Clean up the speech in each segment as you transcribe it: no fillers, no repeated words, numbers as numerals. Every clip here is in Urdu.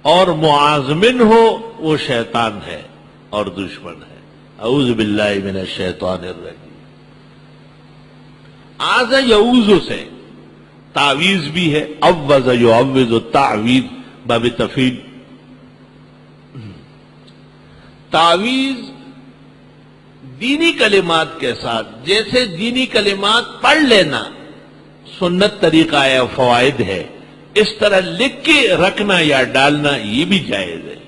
اور معاذمن ہو وہ شیطان ہے اور دشمن ہے. اعوذ باللہ من الشیطان الرجیم. آز یعوذ سے تعویذ بھی ہے، عوذ یعوذ التعویذ باب تفعیل. تعویذ دینی کلمات کے ساتھ، جیسے دینی کلمات پڑھ لینا سنت طریقہ ہے، فوائد ہے، اس طرح لکھ کے رکھنا یا ڈالنا یہ بھی جائز ہے.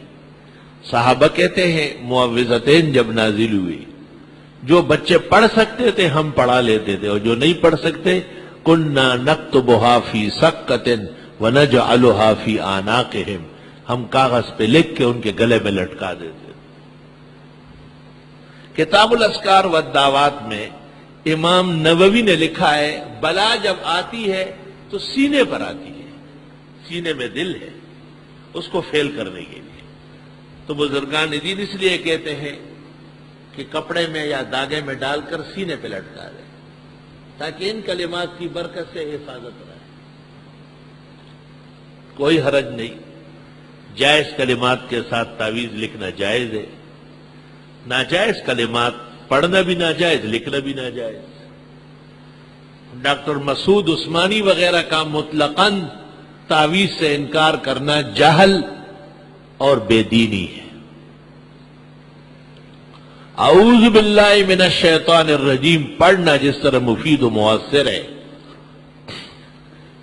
صحابہ کہتے ہیں معوذتین جب نازل ہوئی، جو بچے پڑھ سکتے تھے ہم پڑھا لیتے تھے، اور جو نہیں پڑھ سکتے کننا نکتبھا فی سکۃ ونجعلھا فی اعناقہم، ہم کاغذ پہ لکھ کے ان کے گلے میں لٹکا دیتے. کتاب الاذکار والدعوات میں امام نووی نے لکھا ہے بلا جب آتی ہے تو سینے پر آتی ہے، سینے میں دل ہے، اس کو فیل کرنے کے لیے. تو بزرگان دین اس لیے کہتے ہیں کہ کپڑے میں یا داغے میں ڈال کر سینے پہ لٹکا دیں تاکہ ان کلمات کی برکت سے حفاظت رہے. کوئی حرج نہیں، جائز کلمات کے ساتھ تعویذ لکھنا جائز ہے، ناجائز کلمات پڑھنا بھی ناجائز، لکھنا بھی ناجائز. ڈاکٹر مسعود عثمانی وغیرہ کا مطلقاً تعویذ سے انکار کرنا جہل اور بے دینی ہے. اعوذ باللہ من الشیطان الرجیم پڑھنا جس طرح مفید و مؤثر ہے،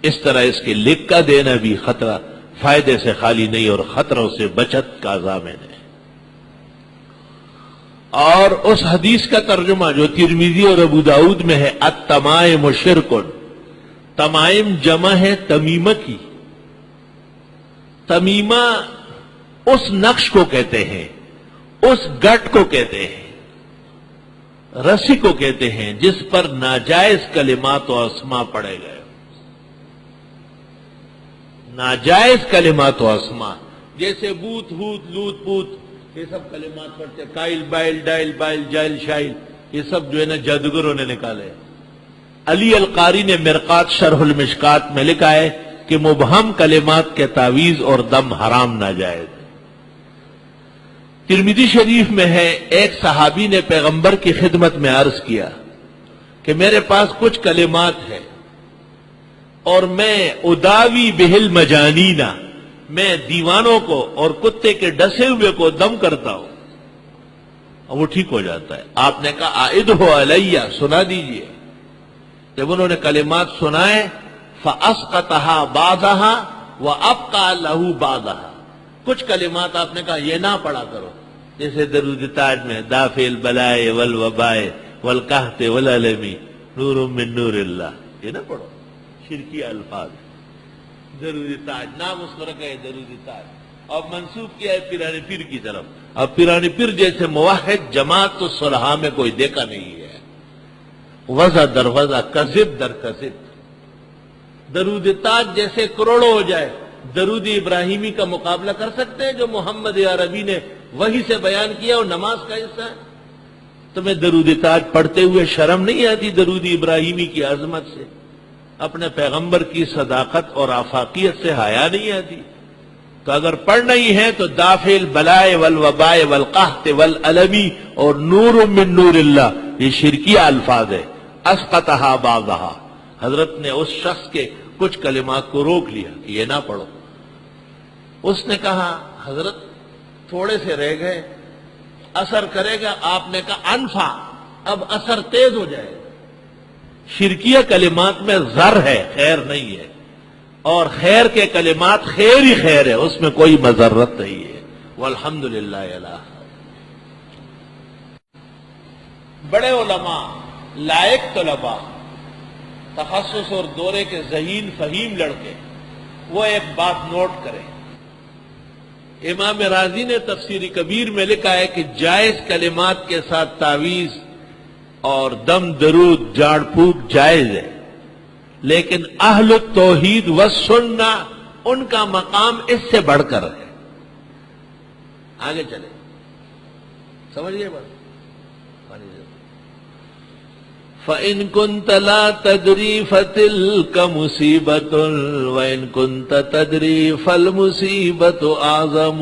اس طرح اس کے لکھ کا دینا بھی خطرہ فائدے سے خالی نہیں اور خطروں سے بچت کا ضامن ہے. اور اس حدیث کا ترجمہ جو ترمذی اور ابو داؤد میں ہے، التمائم شرک، تمائم جمع ہے تمیمہ کی. تمیمہ اس نقش کو کہتے ہیں، اس گٹ کو کہتے ہیں، رسی کو کہتے ہیں جس پر ناجائز کلمات و اسما پڑے گئے. ناجائز کلمات و اسما جیسے بوت ہوت لوت پوت، یہ سب کلمات پڑھتے ہیں. کائل بائل ڈائل بائل جائل شائل، یہ سب جو ہے نا جادوگروں نے نکالے. علی القاری نے مرقات شرح المشکات میں لکھا ہے کہ مبہم کلمات کے تعویذ اور دم حرام ناجائز. ترمذی شریف میں ہے ایک صحابی نے پیغمبر کی خدمت میں عرض کیا کہ میرے پاس کچھ کلمات ہیں اور میں اداوی بہل مجانینا، میں دیوانوں کو اور کتے کے ڈسے ہوئے کو دم کرتا ہوں اور وہ ٹھیک ہو جاتا ہے. آپ نے کہا اعدہ علیہ، سنا دیجئے. جب انہوں نے کلمات سنائے فاسقطھا بعضھا وابقى له بعضھا، کچھ کلمات آپ نے کہا یہ نہ پڑھا کرو، جیسے درود تاج میں دافع البلاء والوباء والقحط والالم نور من نور اللہ، یہ نہ پڑھو، شرکی الفاظ. درود تاج نام اس کو رکھا ہے درود تاج، اور منسوب کیا ہے پیرانی پیر کی طرف. اب پیرانی پیر جیسے موحد جماعت تو صلحاء میں کوئی دیکھا نہیں ہے. وضع در وضع، کذب در کذب. درود تاج جیسے کروڑوں ہو جائے، درود ابراہیمی کا مقابلہ کر سکتے ہیں جو محمد عربی نے وحی سے بیان کیا اور نماز کا حصہ ہے؟ تمہیں درود تاج پڑھتے ہوئے شرم نہیں آتی درود ابراہیمی کی عظمت سے؟ اپنے پیغمبر کی صداقت اور آفاقیت سے حیا نہیں آتی؟ تو اگر پڑھنا ہی ہے تو دافع البلاء والوباء والقحط والالم اور نور من نور اللہ، یہ شرکی الفاظ ہے. اسقطھا بعضھا، حضرت نے اس شخص کے کچھ کلمات کو روک لیا کہ یہ نہ پڑھو. اس نے کہا حضرت تھوڑے سے رہ گئے، اثر کرے گا. آپ نے کہا انفع، اب اثر تیز ہو جائے. شرکیہ کلمات میں زر ہے، خیر نہیں ہے، اور خیر کے کلمات خیر ہی خیر ہے، اس میں کوئی مضرت نہیں ہے. والحمدللہ الہ. بڑے علماء، لائق طلباء، تخصص اور دورے کے ذہین فہیم لڑکے، وہ ایک بات نوٹ کریں. امام رازی نے تفسیر کبیر میں لکھا ہے کہ جائز کلمات کے ساتھ تعویذ اور دم درود جھاڑ پھونک جائز ہے، لیکن اہل التوحید والسنہ ان کا مقام اس سے بڑھ کر ہے. آگے چلے، سمجھ گئے بات؟ فَإِن كُنْتَ لَا تَدْرِي فَتِلْكَ مُصِيبَةٌ وَإِن كُنْتَ تَدْرِي فَالْمُصِيبَةُ أَعْظَمُ.